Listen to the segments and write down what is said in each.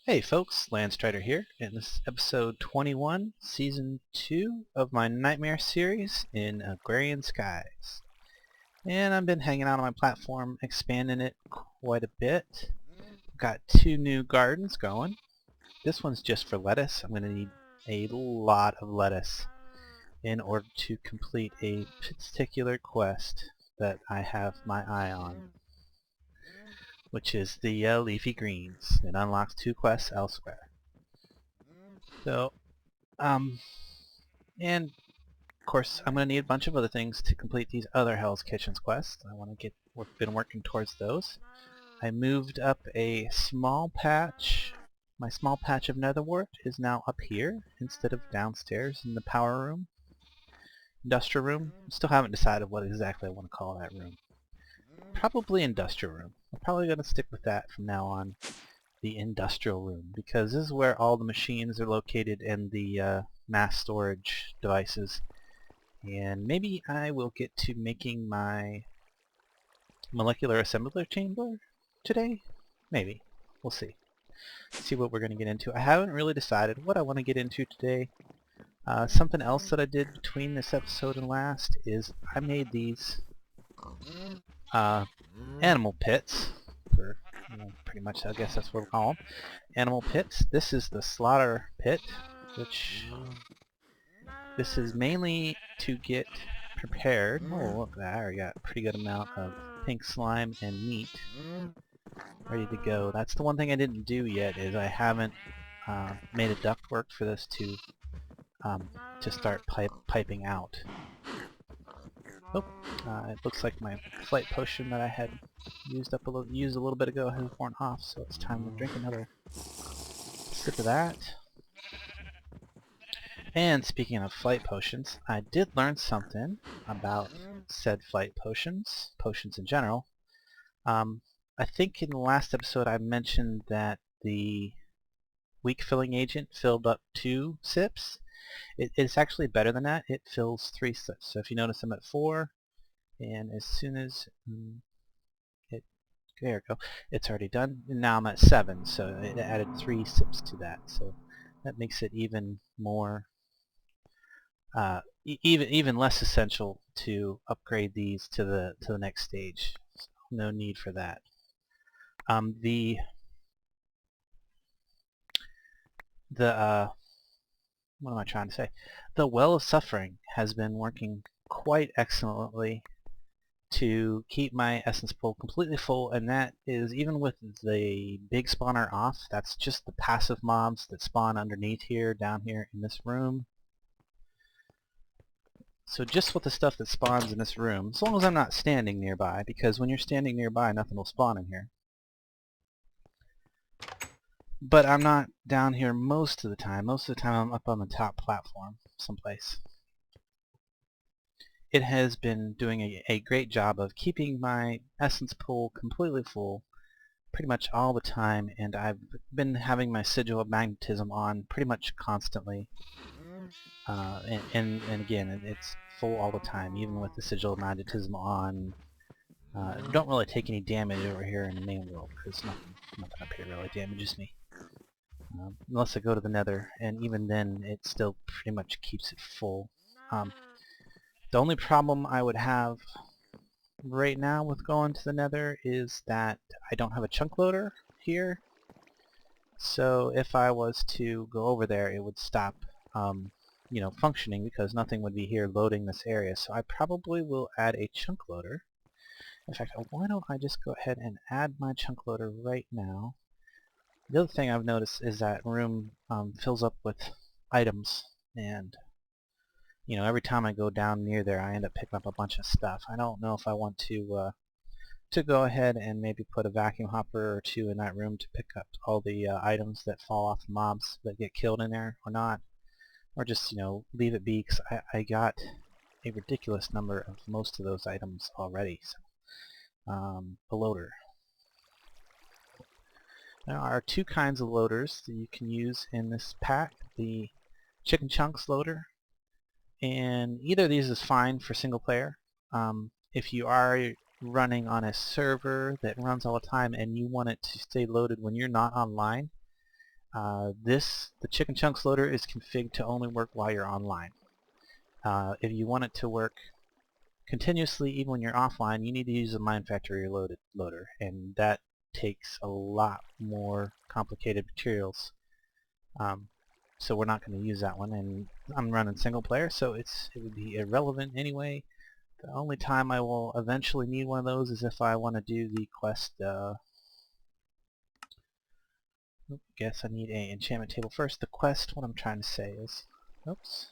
Hey folks, Landstryder here, and this is episode 21, season 2 of my Nightmare series in Agrarian Skies. And I've been hanging out on my platform, expanding it quite a bit. Got 2 new gardens going. This one's just for lettuce. I'm going to need a lot of lettuce in order to complete a particular quest that I have my eye on, which is the leafy greens. It unlocks 2 quests elsewhere. So, and of course, I'm going to need a bunch of other things to complete these other Hell's Kitchens quests. We've been working towards those. I moved up a small patch. My small patch of netherwort is now up here instead of downstairs in the power room, industrial room. Still haven't decided what exactly I want to call that room. Probably industrial room. I'm probably going to stick with that from now on, the industrial room, because this is where all the machines are located and the mass storage devices. And maybe I will get to making my molecular assembler chamber today? Maybe. We'll see. See what we're going to get into. I haven't really decided what I want to get into today. Something else that I did between this episode and last is I made these animal pits. For, pretty much, I guess that's what we'll call them. Animal pits. This is the slaughter pit, which this is mainly to get prepared. Oh, look, I already got a pretty good amount of pink slime and meat ready to go. That's the one thing I didn't do yet, is I haven't made a ductwork for this to start piping out. Oh, it looks like my flight potion that I had used a little bit ago has worn off, so it's time to drink another sip of that. And speaking of flight potions, I did learn something about said flight potions in general. I think in the last episode I mentioned that the weak filling agent filled up 2 sips. It's actually better than that. It fills 3 sips. So if you notice I'm at 4, and as soon as there we go, it's already done. And now I'm at 7, so it added 3 sips to that. So that makes it even more even less essential to upgrade these to the next stage. So no need for that. What am I trying to say? The Well of Suffering has been working quite excellently to keep my essence pool completely full, and that is even with the big spawner off. That's just the passive mobs that spawn underneath here, down here in this room. So just with the stuff that spawns in this room, as long as I'm not standing nearby, because when you're standing nearby, nothing will spawn in here. But I'm not down here most of the time. Most of the time I'm up on the top platform someplace. It has been doing a great job of keeping my essence pool completely full pretty much all the time, and I've been having my sigil of magnetism on pretty much constantly. And again, it's full all the time, even with the sigil of magnetism on. Don't really take any damage over here in the main world, because nothing up here really damages me. Unless I go to the nether, and even then it still pretty much keeps it full. The only problem I would have right now with going to the nether is that I don't have a chunk loader here. So if I was to go over there, it would stop functioning, because nothing would be here loading this area. So I probably will add a chunk loader. In fact, why don't I just go ahead and add my chunk loader right now. The other thing I've noticed is that room fills up with items, and every time I go down near there I end up picking up a bunch of stuff. I don't know if I want to go ahead and maybe put a vacuum hopper or 2 in that room to pick up all the items that fall off the mobs that get killed in there, or not, or just leave it be, because I got a ridiculous number of most of those items already. So a loader. There are 2 kinds of loaders that you can use in this pack. The Chicken Chunks loader, and either of these is fine for single player. If you are running on a server that runs all the time and you want it to stay loaded when you're not online, the chicken chunks loader is configured to only work while you're online. If you want it to work continuously even when you're offline, you need to use a Mine Factory loader, and that takes a lot more complicated materials. So we're not going to use that one, and I'm running single player, so it would be irrelevant anyway. The only time I will eventually need one of those is if I want to do the quest. Guess I need a enchantment table first. The quest, what I'm trying to say is, oops.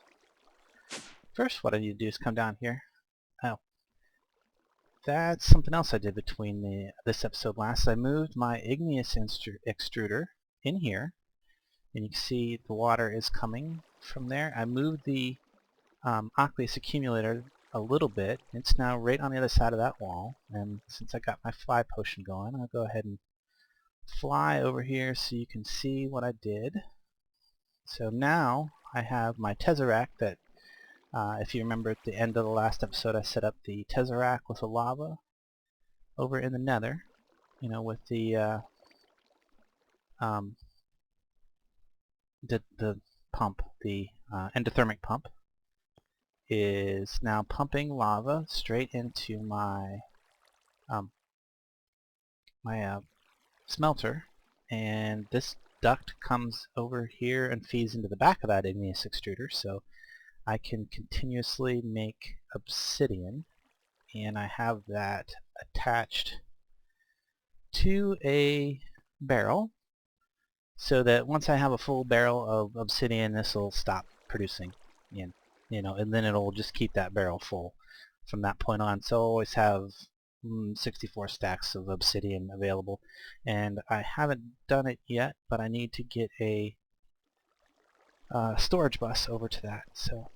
First, what I need to do is come down here. Oh, that's something else I did between this episode last. I moved my igneous extruder in here, and you can see the water is coming from there. I moved the aqueous accumulator a little bit. It's now right on the other side of that wall, and since I got my fly potion going, I'll go ahead and fly over here so you can see what I did. So now I have my Tesseract that, if you remember at the end of the last episode, I set up the Tesseract with the lava over in the nether, you know, with the pump, the endothermic pump, is now pumping lava straight into my smelter, and this duct comes over here and feeds into the back of that igneous extruder, so I can continuously make obsidian, and I have that attached to a barrel so that once I have a full barrel of obsidian, this will stop producing, and then it'll just keep that barrel full from that point on. So I'll always have 64 stacks of obsidian available, and I haven't done it yet, but I need to get a storage bus over to that. So,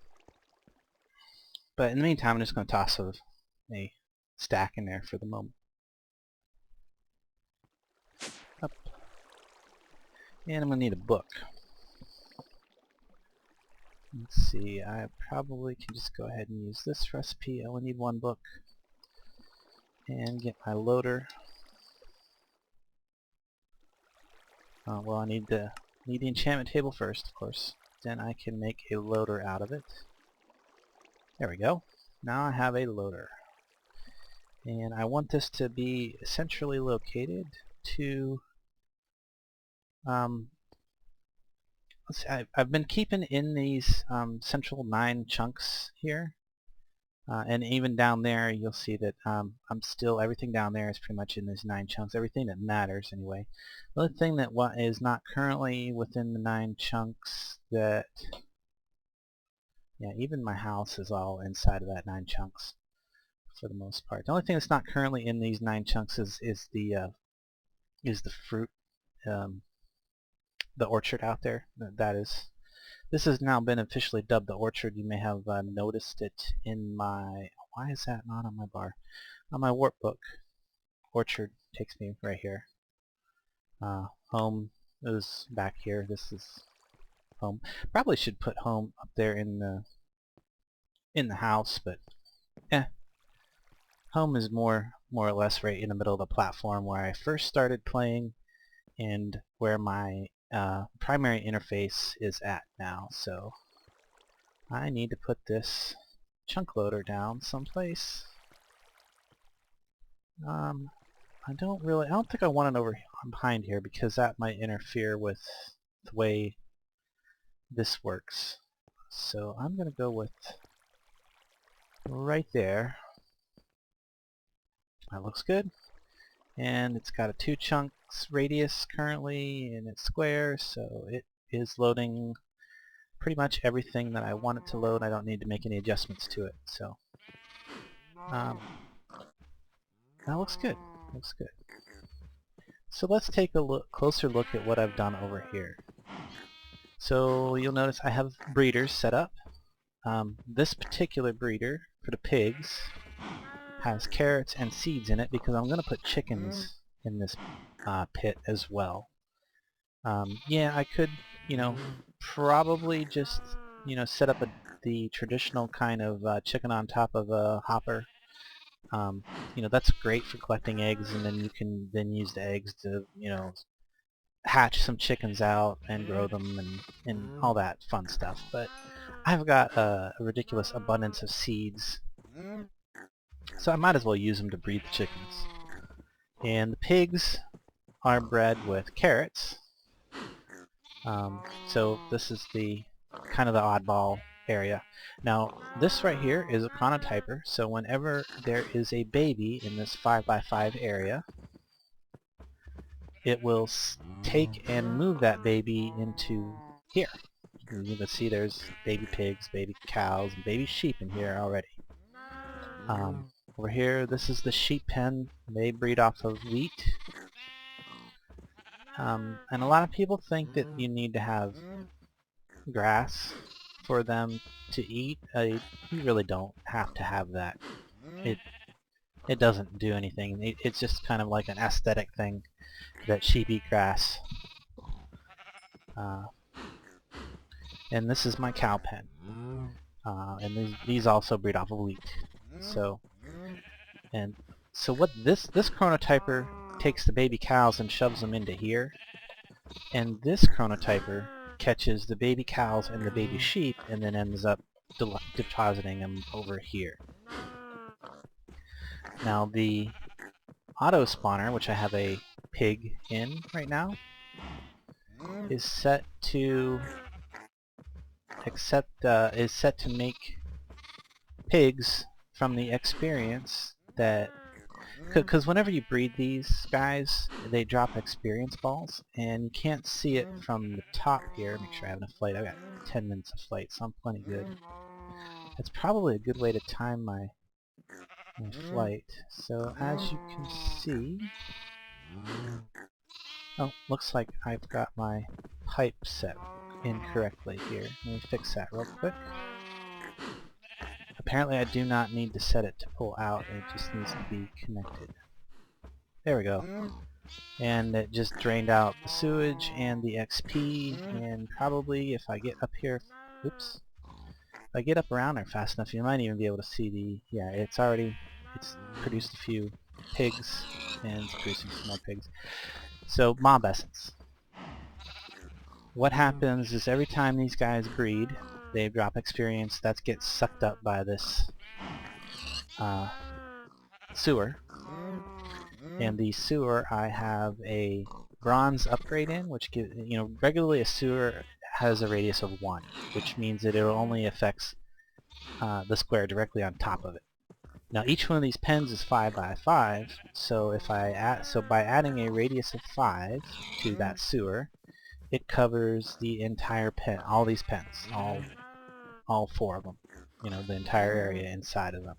but in the meantime, I'm just going to toss a stack in there for the moment. Up. And I'm going to need a book. Let's see, I probably can just go ahead and use this recipe. I only need one book. And get my loader. Well, I need the enchantment table first, of course. Then I can make a loader out of it. There we go. Now I have a loader. And I want this to be centrally located to... let's see, I've been keeping in these central 9 chunks here. And even down there, you'll see that everything down there is pretty much in these 9 chunks, everything that matters anyway. The only thing that is not currently within the 9 chunks that, yeah, even my house is all inside of that 9 chunks for the most part. The only thing that's not currently in these 9 chunks is the fruit, the orchard out there. This has now been officially dubbed the orchard. You may have noticed it in my... Why is that not on my bar? On my warp book. Orchard takes me right here. Home is back here. This is home. Probably should put home up there in the house, but home is more or less right in the middle of the platform where I first started playing and where my primary interface is at now. So I need to put this chunk loader down someplace. I don't think I want it over behind here because that might interfere with the way this works. So I'm going to go with right there. That looks good. And it's got a 2 chunks radius currently, and it's square, so it is loading pretty much everything that I want it to load. I don't need to make any adjustments to it. So that looks good. Looks good. So let's take a closer look at what I've done over here. So you'll notice I have breeders set up. This particular breeder for the pigs has carrots and seeds in it because I'm going to put chickens in this pit as well. Yeah, I could, probably just, set up the traditional kind of chicken on top of a hopper. That's great for collecting eggs, and then you can then use the eggs to, hatch some chickens out and grow them and all that fun stuff. But I've got a ridiculous abundance of seeds, so I might as well use them to breed the chickens. And the pigs are bred with carrots. So this is the kind of the oddball area. Now this right here is a chronotyper, so whenever there is a baby in this 5x5 area, it will take and move that baby into here. You can see there's baby pigs, baby cows, and baby sheep in here already. Over here, this is the sheep pen. They breed off of wheat. And a lot of people think that you need to have grass for them to eat. You really don't have to have that. It doesn't do anything. It's just kind of like an aesthetic thing that sheep eat grass. And this is my cow pen. And these also breed off of wheat. So what this chronotyper takes the baby cows and shoves them into here, and this chronotyper catches the baby cows and the baby sheep and then ends up depositing them over here. Now the auto spawner, which I have a pig in right now, is set to make pigs from the experience that, because whenever you breed these guys, they drop experience balls, and you can't see it from the top here. Make sure I have enough flight. I've got 10 minutes of flight, so I'm plenty good. That's probably a good way to time my flight. So as you can see, oh, looks like I've got my pipe set incorrectly here. Let me fix that real quick. Apparently I do not need to set it to pull out, it just needs to be connected. There we go. And it just drained out the sewage and the XP, and probably if I get up here, oops, if I get up around there fast enough, you might even be able to see the, yeah, it's produced a few pigs, and it's producing some more pigs. So, mob essence. What happens is every time these guys breed, they drop experience, that gets sucked up by this sewer. And the sewer, I have a bronze upgrade in, which gives, regularly a sewer has a radius of 1, which means that it only affects the square directly on top of it. Now each one of these pens is 5x5, so by adding a radius of 5 to that sewer, it covers the entire pen, all these pens, all 4 of them, the entire area inside of them.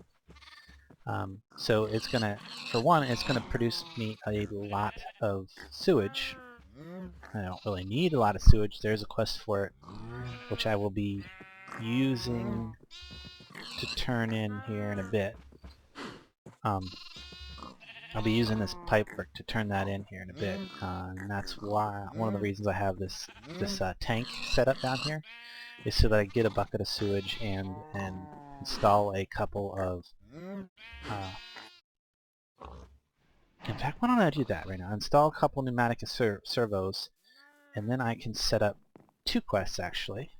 So it's gonna, for one, it's gonna produce me a lot of sewage. I don't really need a lot of sewage. There's a quest for it, which I will be using to turn in here in a bit. I'll be using this pipework to turn that in here in a bit, and that's why one of the reasons I have this tank set up down here is so that I get a bucket of sewage and install a couple of in fact, why don't I do that right now? Install a couple pneumatic servos, and then I can set up 2 quests actually.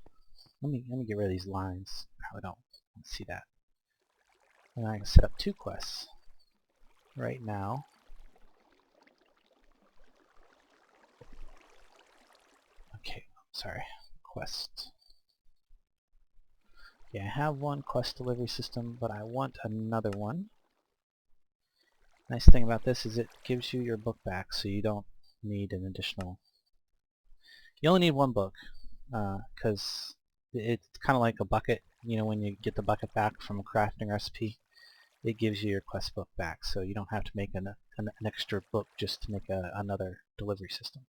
Let me get rid of these lines. Probably don't see that. And I can set up 2 quests right now. Okay, sorry. Quest. Yeah, I have one quest delivery system, but I want another one. Nice thing about this is it gives you your book back, so you don't need an additional. You only need 1 book, because it's kind of like a bucket. When you get the bucket back from a crafting recipe, it gives you your quest book back, so you don't have to make an extra book just to make another delivery system.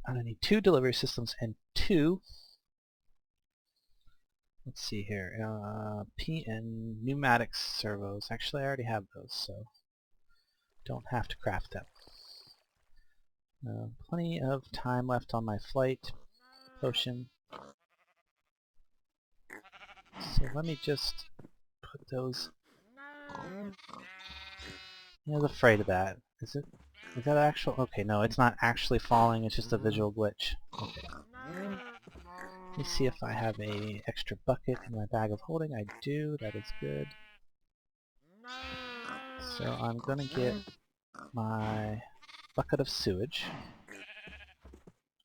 I'm going to need 2 delivery systems and 2, let's see here, and pneumatic servos. Actually, I already have those, so don't have to craft them. Plenty of time left on my flight potion. So let me just put those. I was afraid of that. Is it? Is that actual? Okay, no, it's not actually falling, it's just a visual glitch. Okay. Let me see if I have a extra bucket in my bag of holding. I do, that is good. So I'm gonna get my bucket of sewage.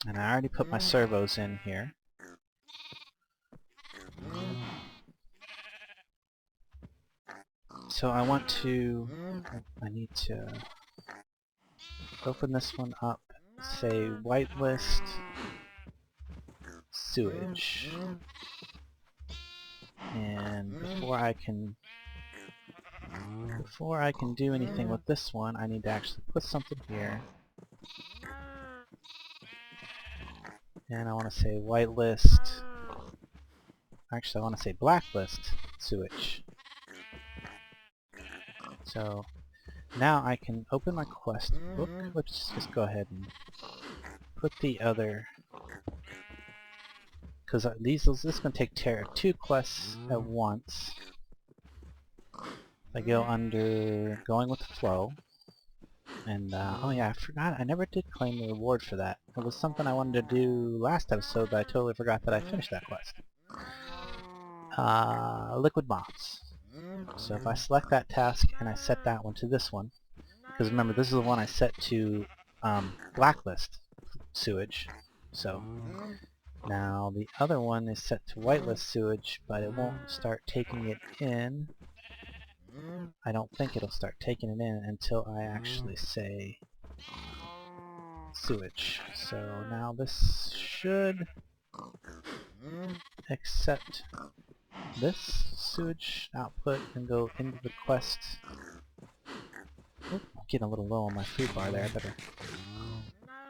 And I already put my servos in here. So I need to open this one up, say whitelist sewage. And before I can do anything with this one, I need to actually put something here. And I want to say whitelist. Actually, I want to say blacklist sewage. So now I can open my quest book. Let's just go ahead and put the other, because this is going to take care of 2 quests at once. I go under going with the flow, and oh yeah, I forgot, I never did claim the reward for that. It was something I wanted to do last episode, but I totally forgot that I finished that quest. Liquid mobs. So if I select that task and I set that one to this one, because remember this is the one I set to blacklist sewage, so now the other one is set to whitelist sewage, but it won't start taking it in. I don't think it'll start taking it in until I actually say sewage. So now this should accept this sewage output and go into the quest. Oop, I'm getting a little low on my food bar there.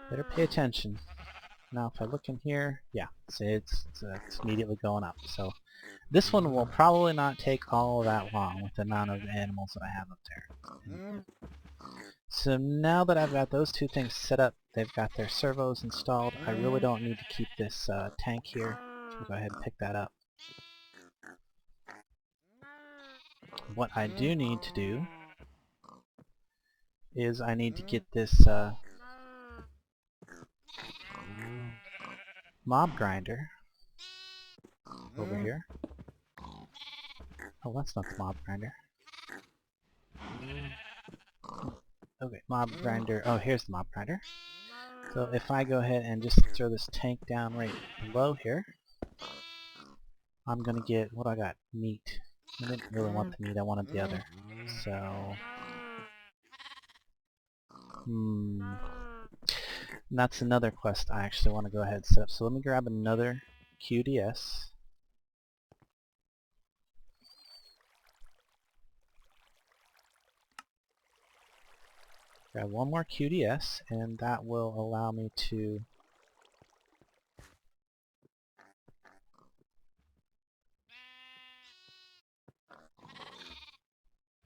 Better pay attention. Now if I look in here, yeah, see it's immediately going up. So this one will probably not take all that long with the amount of animals that I have up there. So now that I've got those 2 things set up, they've got their servos installed, I really don't need to keep this tank here. So go ahead and pick that up. What I do need to do is I need to get this mob grinder over here. Oh, that's not the mob grinder. Okay, mob grinder. Oh, here's the mob grinder. So if I go ahead and just throw this tank down right below here, I'm gonna get, what I got? Meat. I didn't really want the meat, I wanted the other. So, and that's another quest I actually want to go ahead and set up. So let me grab another QDS. Grab one more QDS, and that will allow me to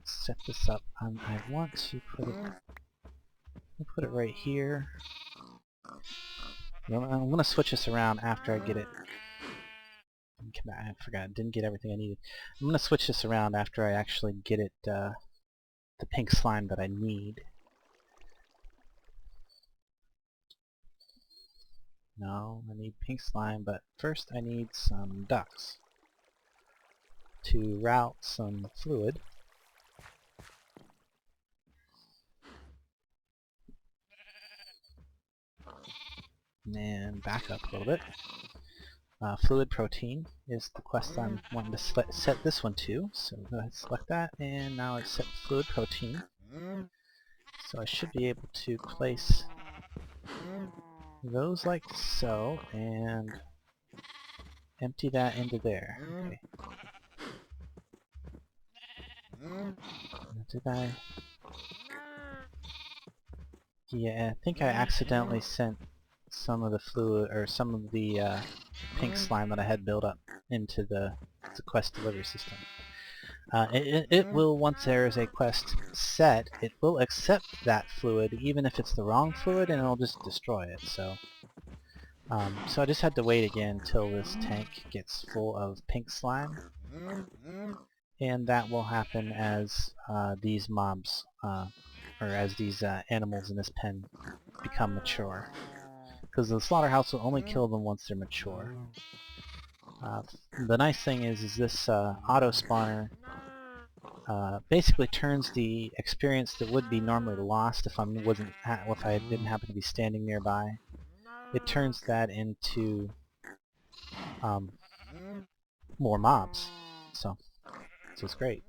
set this up. I want to put it right here. I'm going to switch this around after I get it. I forgot, didn't get everything I needed. I'm going to switch this around after I actually get it, the pink slime that I need. No, I need pink slime, but first I need some ducks to route some fluid. And back up a little bit. Fluid protein is the quest I'm wanting to set this one to. So go ahead and select that, and now it's set fluid protein. So I should be able to place those like so, and empty that into there. Okay. Did I? Yeah, I think I accidentally sent some of the fluid, or some of the pink slime that I had built up into the quest delivery system. It will, once there is a quest set, it will accept that fluid even if it's the wrong fluid, and it'll just destroy it. So so I just had to wait again until this tank gets full of pink slime, and that will happen as these mobs or as these animals in this pen become mature. Because the slaughterhouse will only kill them once they're mature. The nice thing is this auto spawner basically turns the experience that would be normally lost if I didn't happen to be standing nearby. It turns that into more mobs. So it's great.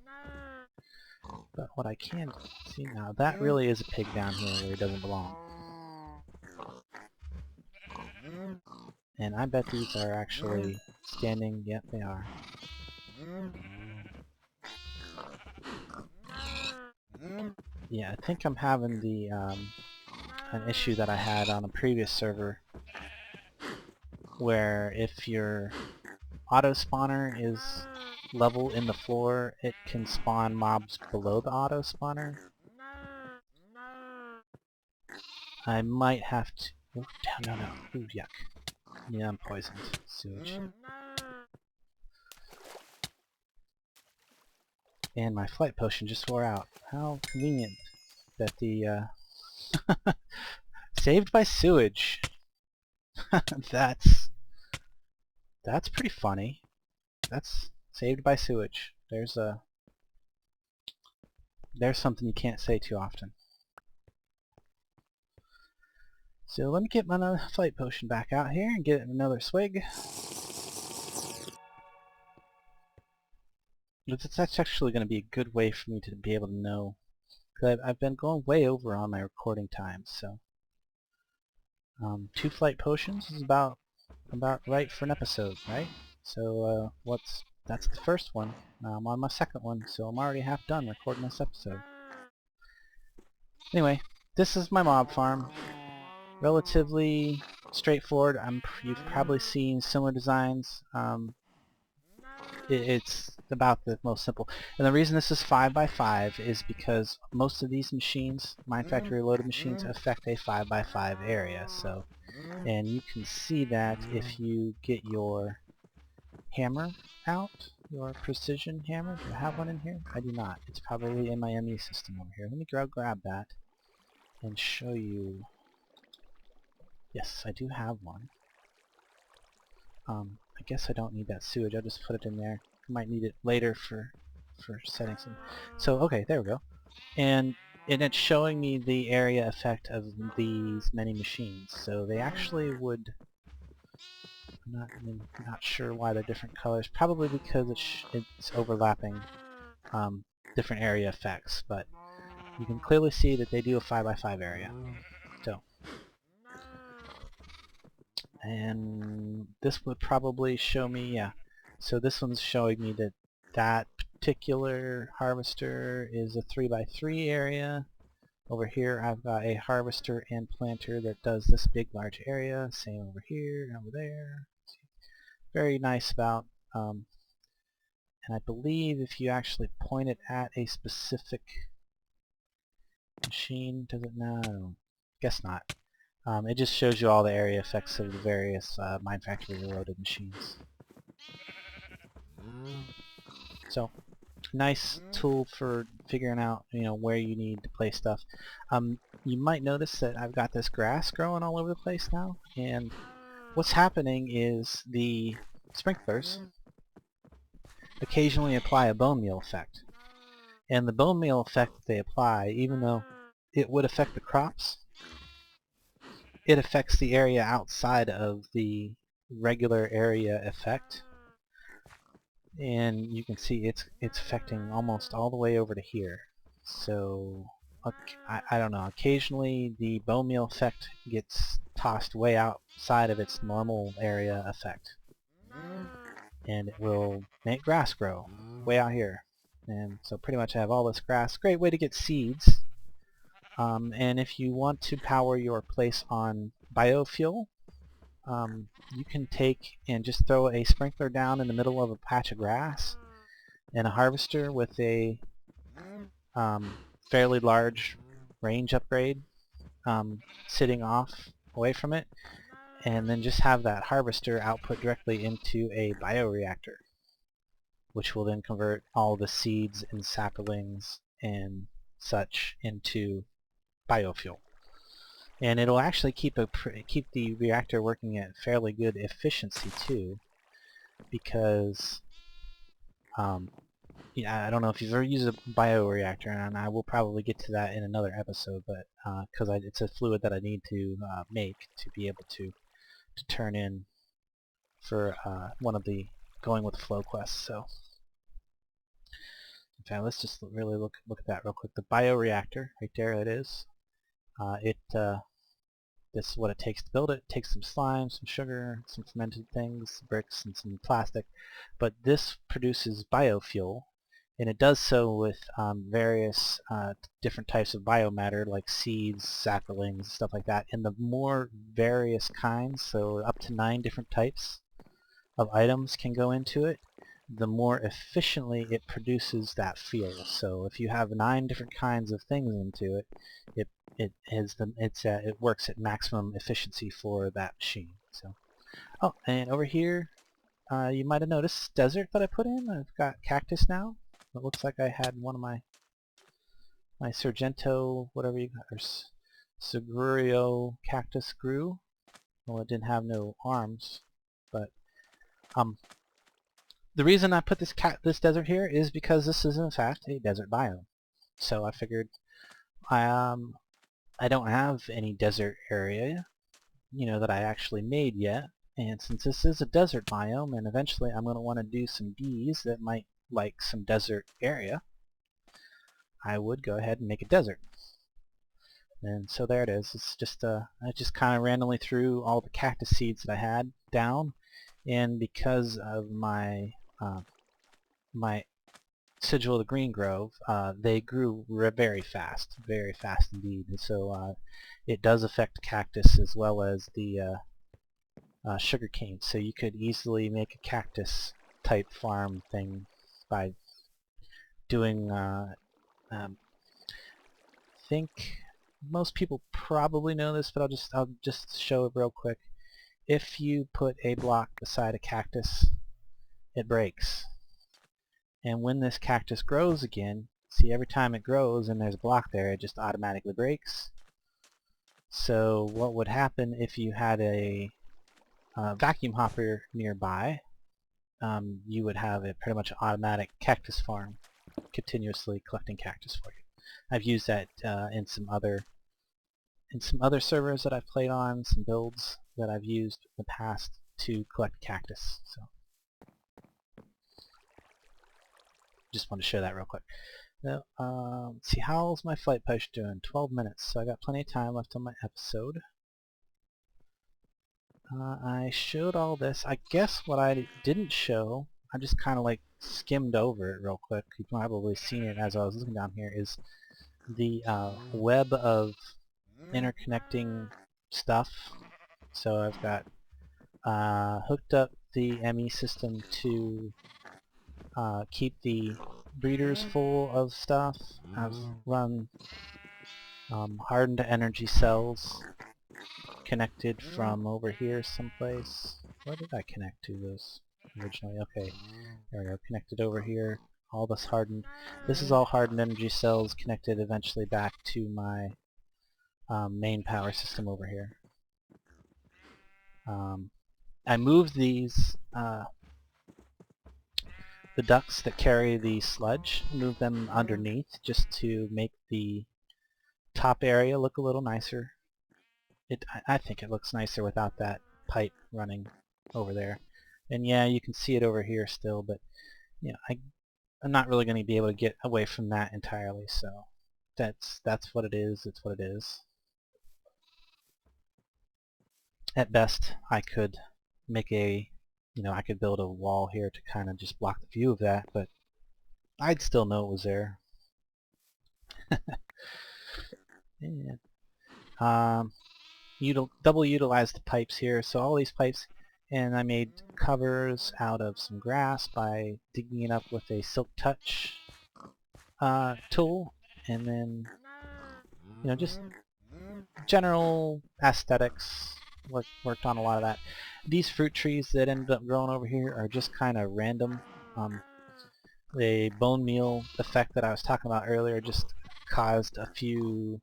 But what I can see now, that really is a pig down here where he doesn't belong. And I bet these are actually standing. Yep, they are. Yeah, I think I'm having the an issue that I had on a previous server, where if your auto spawner is level in the floor, it can spawn mobs below the auto spawner. I might have to... Oh, no. Ooh, yuck. Yeah, I'm poisoned. Sewage. And my flight potion just wore out. How convenient that the... Saved by sewage. That's pretty funny. That's saved by sewage. There's something you can't say too often. So let me get my flight potion back out here and get another swig. That's actually going to be a good way for me to be able to know. Because I've been going way over on my recording times, so 2 flight potions is about right for an episode, right? So that's the first one. I'm on my second one, so I'm already half done recording this episode. Anyway, this is my mob farm. Relatively straightforward. You've probably seen similar designs. It's about the most simple. And the reason this is 5x5 is because most of these machines, Minecraft loaded machines, affect a 5x5 area. So, and you can see that if you get your hammer out, your precision hammer. Do I have one in here? I do not. It's probably in my ME system over here. Let me grab that and show you. Yes, I do have one. I guess I don't need that sewage. I'll just put it in there. I might need it later for setting some. So okay, there we go. And it's showing me the area effect of these many machines. So they actually would. I'm not sure why they're different colors. Probably because it's overlapping different area effects. But you can clearly see that they do a 5x5 area. So. And this would probably show me, yeah. So this one's showing me that that particular harvester is a 3x3 area. Over here I've got a harvester and planter that does this big large area. Same over here and over there. Very nice about, and I believe if you actually point it at a specific machine, does it? No, guess not. It just shows you all the area effects of the various Minecraft Reloaded machines. So, nice tool for figuring out, where you need to place stuff. You might notice that I've got this grass growing all over the place now, and what's happening is the sprinklers occasionally apply a bone meal effect. And the bone meal effect that they apply, even though it would affect the crops, it affects the area outside of the regular area effect, and you can see it's affecting almost all the way over to here. So I don't know, occasionally the bone meal effect gets tossed way outside of its normal area effect, and it will make grass grow way out here. And so pretty much I have all this grass. Great way to get seeds. And if you want to power your place on biofuel, you can take and just throw a sprinkler down in the middle of a patch of grass and a harvester with a fairly large range upgrade sitting off away from it, and then just have that harvester output directly into a bioreactor, which will then convert all the seeds and saplings and such into biofuel. And it'll actually keep the reactor working at fairly good efficiency too, because yeah, I don't know if you've ever used a bioreactor, and I will probably get to that in another episode, but because it's a fluid that I need to make to be able to turn in for one of the going with the flow quests. So, in fact, let's just really look at that real quick. The bioreactor, right there, it is. This is what it takes to build it. It takes some slime, some sugar, some fermented things, bricks, and some plastic. But this produces biofuel, and it does so with various different types of biomatter, like seeds, saplings, stuff like that. And the more various kinds, so up to 9 different types of items can go into it, the more efficiently it produces that fuel. So if you have 9 different kinds of things into it, it works at maximum efficiency for that machine. So, oh, and over here, you might have noticed desert that I put in. I've got cactus now. It looks like I had one of my Sargento, whatever you got, or Segurio cactus grew. Well, it didn't have no arms, but the reason I put this desert here is because this is in fact a desert biome. So I figured I don't have any desert area, that I actually made yet. And since this is a desert biome, and eventually I'm going to want to do some bees that might like some desert area, I would go ahead and make a desert. And so there it is. It's just I just kind of randomly threw all the cactus seeds that I had down, and because of my my sigil of the green grove, they grew very fast indeed. And so it does affect cactus as well as the sugar cane. So you could easily make a cactus type farm thing by doing I think most people probably know this, but I'll just show it real quick. If you put a block beside a cactus, it breaks. And when this cactus grows again, see, every time it grows and there's a block there, it just automatically breaks. So what would happen if you had a vacuum hopper nearby, you would have a pretty much automatic cactus farm continuously collecting cactus for you. I've used that in some other servers that I've played on, some builds that I've used in the past to collect cactus. So just want to show that real quick. Now, let's see, how's my flight post doing? 12 minutes, so I got plenty of time left on my episode. I showed all this. I guess what I didn't show, I just kind of like skimmed over it real quick. You've probably seen it as I was looking down here, is the web of interconnecting stuff. So I've got hooked up the ME system to keep the breeders full of stuff. I've run hardened energy cells connected from over here someplace. Where did I connect to this originally? Okay, there we go, connected over here. All this hardened. This is all hardened energy cells connected eventually back to my main power system over here. I moved these the ducts that carry the sludge, moved them underneath just to make the top area look a little nicer. I think it looks nicer without that pipe running over there. And yeah, you can see it over here still, but I'm not really going to be able to get away from that entirely, so that's what it is. It's what it is. At best, I could make I could build a wall here to kind of just block the view of that, but I'd still know it was there. Yeah. Double utilize the pipes here, so all these pipes, and I made covers out of some grass by digging it up with a silk touch tool, and then just general aesthetics. Worked on a lot of that. These fruit trees that ended up growing over here are just kind of random. The bone meal effect that I was talking about earlier just caused a few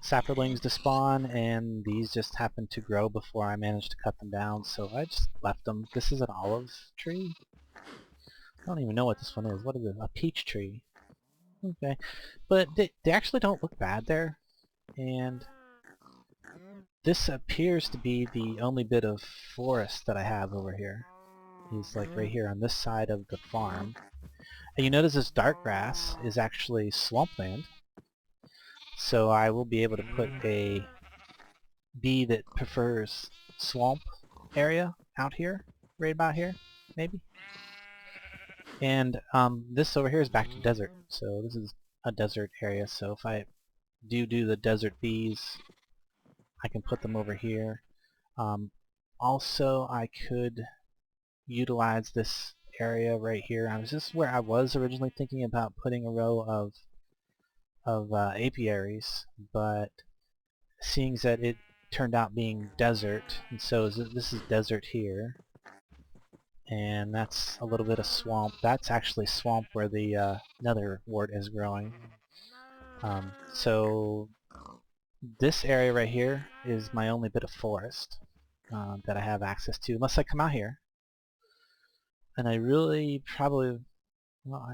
sapperlings to spawn, and these just happened to grow before I managed to cut them down, so I just left them. This is an olive tree? I don't even know what this one is. What is it? A peach tree. Okay. But they actually don't look bad there, and this appears to be the only bit of forest that I have over here. He's like right here on this side of the farm. And you notice this dark grass is actually swampland, so I will be able to put a bee that prefers swamp area out here, right about here, maybe. And this over here is back to desert, so this is a desert area, so if I do the desert bees, I can put them over here. Also, I could utilize this area right here. This is where I was originally thinking about putting a row of apiaries, but seeing that it turned out being desert, and so this is desert here, and that's a little bit of swamp. That's actually swamp where the nether wart is growing. So this area right here is my only bit of forest that I have access to, unless I come out here. And I really probably, well,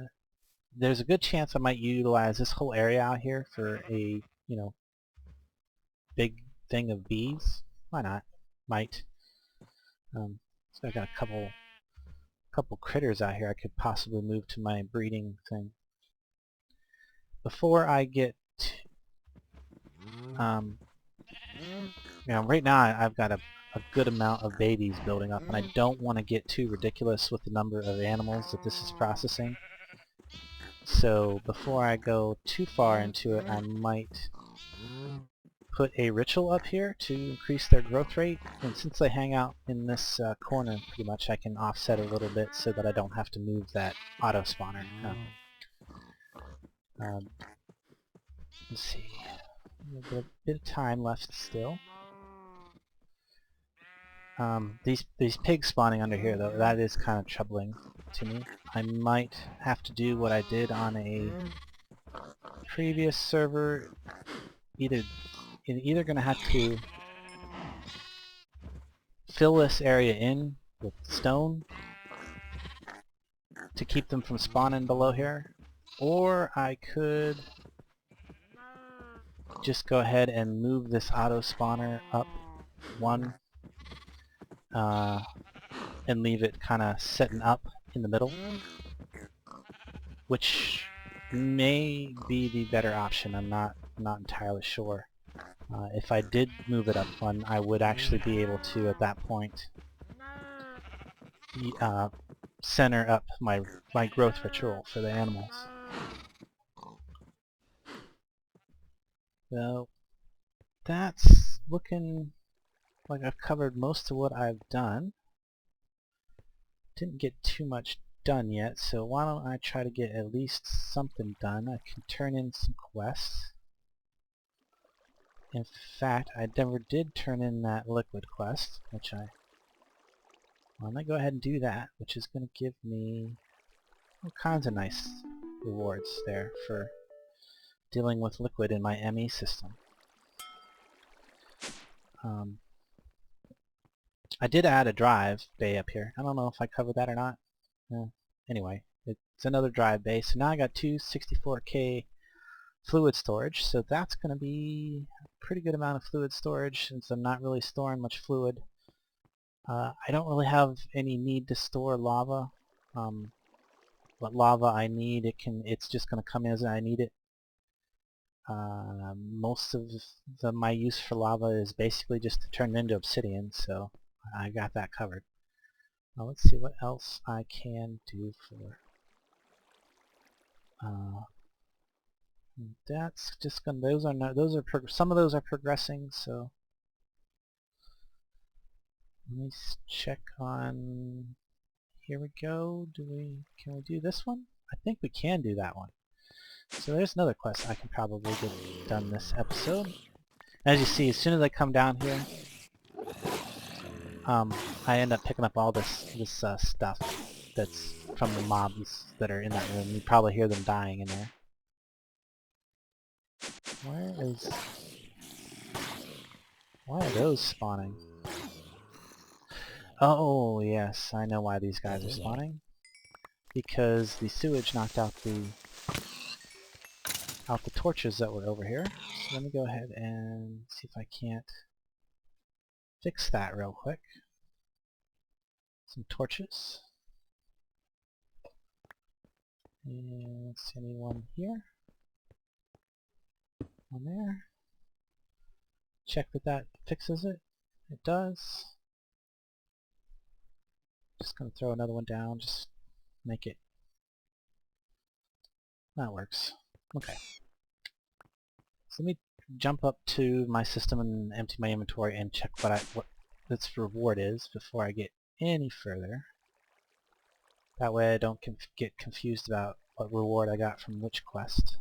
there's a good chance I might utilize this whole area out here for a, big thing of bees. Why not? Might. So I got a couple critters out here I could possibly move to my breeding thing. Before I get, right now I've got a good amount of babies building up, and I don't want to get too ridiculous with the number of animals that this is processing. So before I go too far into it, I might put a ritual up here to increase their growth rate, and since they hang out in this corner pretty much, I can offset a little bit so that I don't have to move that auto spawner. Let's see, a bit of time left still. These pigs spawning under here though, that is kind of troubling to me. I might have to do what I did on a previous server. Either gonna have to fill this area in with stone to keep them from spawning below here, or I could just go ahead and move this auto spawner up one and leave it kind of setting up in the middle, which may be the better option. I'm not entirely sure. If I did move it up one, I would actually be able to, at that point, center up my growth ritual for the animals. So that's looking like I've covered most of what I've done. Didn't get too much done yet, so why don't I try to get at least something done. I can turn in some quests. In fact, I never did turn in that liquid quest, which I'm gonna go ahead and do that, which is gonna give me all kinds of nice rewards there for dealing with liquid in my ME system. I did add a drive bay up here. I don't know if I covered that or not. Anyway, it's another drive bay, so now I got two 64K fluid storage, so that's going to be a pretty good amount of fluid storage since I'm not really storing much fluid. I don't really have any need to store lava. What lava I need, it's just going to come as I need it. Most of my use for lava is basically just to turn it into obsidian, so I got that covered. Now let's see what else I can do for. That's just gonna. Some of those are progressing. So let me check on. Here we go. Can we do this one? I think we can do that one. So there's another quest I can probably get done this episode. As you see, as soon as I come down here, I end up picking up all this stuff that's from the mobs that are in that room. You probably hear them dying in there. Where is... Why are those spawning? Oh, yes, I know why these guys are spawning. Because the sewage knocked out the torches that were over here. So let me go ahead and see if I can't fix that real quick. Some torches. And let's see, anyone here? One there. Check that that fixes it. It does. Just gonna throw another one down, just make it. That works. Okay. So let me jump up to my system and empty my inventory and check what its reward is before I get any further. That way I don't get confused about what reward I got from which quest.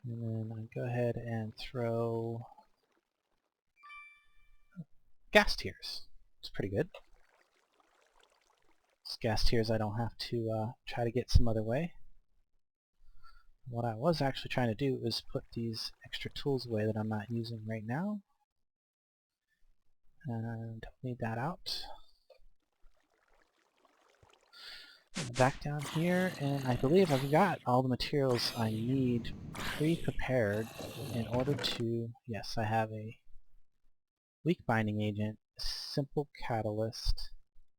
And then I go ahead and throw gas tiers. It's pretty good. It's gas tiers I don't have to try to get some other way. What I was actually trying to do is put these extra tools away that I'm not using right now. And don't need that out. Back down here, and I believe I've got all the materials I need pre-prepared in order to... Yes, I have a weak binding agent, a simple catalyst,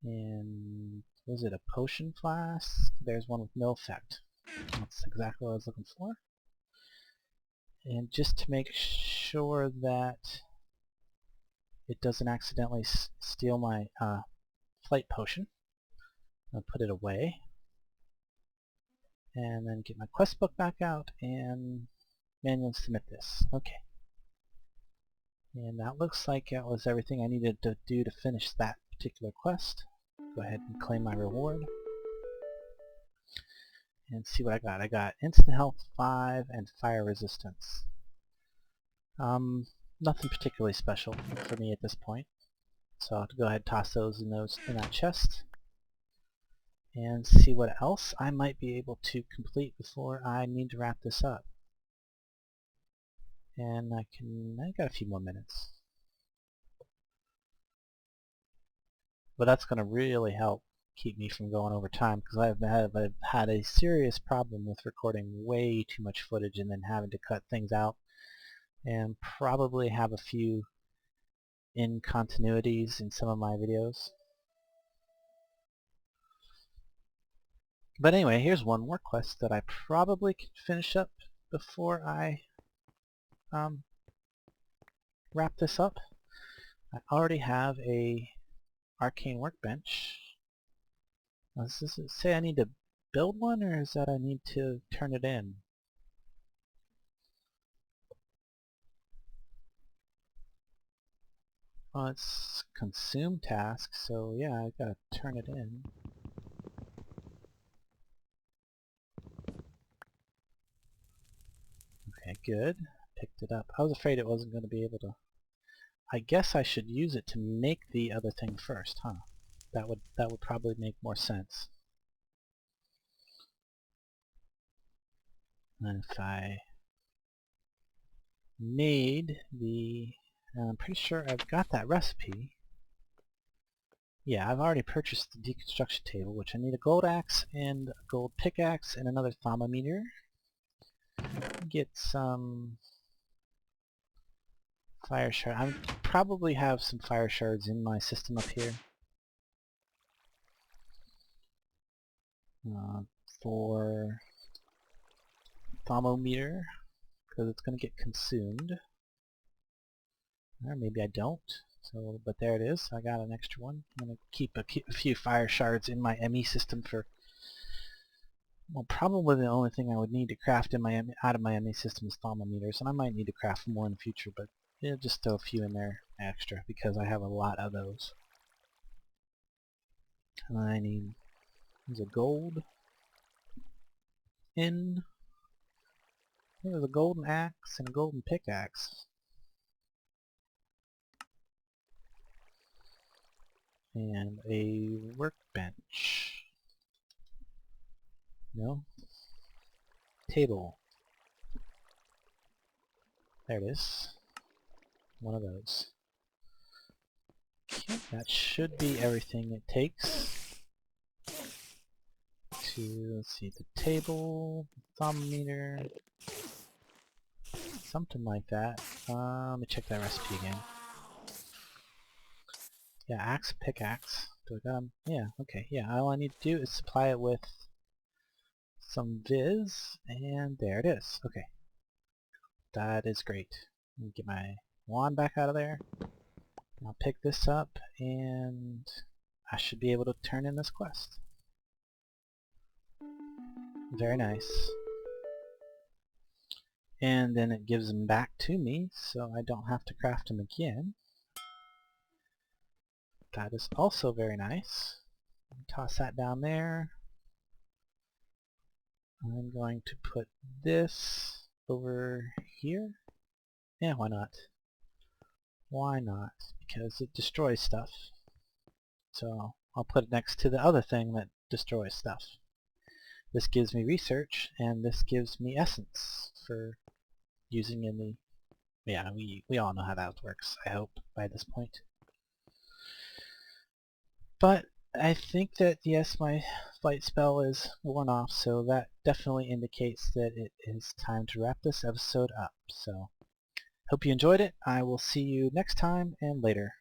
and was it a potion flask? There's one with no effect. That's exactly what I was looking for. And just to make sure that it doesn't accidentally steal my flight potion, I'll put it away. And then get my quest book back out and manually submit this. Okay. And that looks like it was everything I needed to do to finish that particular quest. Go ahead and claim my reward. And see what I got. I got instant health 5 and fire resistance. Nothing particularly special for me at this point. So I'll have to go ahead and toss those in that chest. And see what else I might be able to complete before I need to wrap this up. And I got a few more minutes. But that's going to really help keep me from going over time, because I've had a serious problem with recording way too much footage and then having to cut things out, and probably have a few incontinuities in some of my videos. But anyway, here's one more quest that I probably can finish up before I wrap this up. I already have a arcane workbench. Does this say I need to build one, or is that I need to turn it in? Well, it's consume task, so yeah, I gotta turn it in. Okay, good. Picked it up. I was afraid it wasn't going to be able to... I guess I should use it to make the other thing first, huh? That would probably make more sense. And if I made the... I'm pretty sure I've got that recipe. Yeah, I've already purchased the deconstruction table, which I need a gold axe and a gold pickaxe and another thermometer. Get some fire shard. I probably have some fire shards in my system up here. For thermometer, because it's going to get consumed. Or maybe I don't. So, but there it is. I got an extra one. I'm going to keep a few fire shards in my ME system for, well, probably the only thing I would need to craft in my out of my ME system is thermometers, and I might need to craft more in the future, but yeah, just throw a few in there extra because I have a lot of those. And I need, there's a gold in. There's a golden axe and a golden pickaxe. And a workbench. No? Table. There it is. one of those. Okay, that should be everything it takes to, let's see, the table, thermometer, something like that. Let me check that recipe again. Yeah, axe, pickaxe. Do I got 'em? Yeah, okay, yeah, all I need to do is supply it with some viz, and there it is. Okay, that is great. Let me get my wand back out of there. I'll pick this up, and I should be able to turn in this quest. Very nice. And then it gives them back to me, so I don't have to craft them again. That is also very nice. Toss that down there. I'm going to put this over here. Yeah, why not? Why not? Because it destroys stuff. So I'll put it next to the other thing that destroys stuff. This gives me research, and this gives me essence for using in the... Yeah, we all know how that works, I hope, by this point. But I think that, yes, my flight spell is worn off, so that definitely indicates that it is time to wrap this episode up. So, hope you enjoyed it. I will see you next time and later.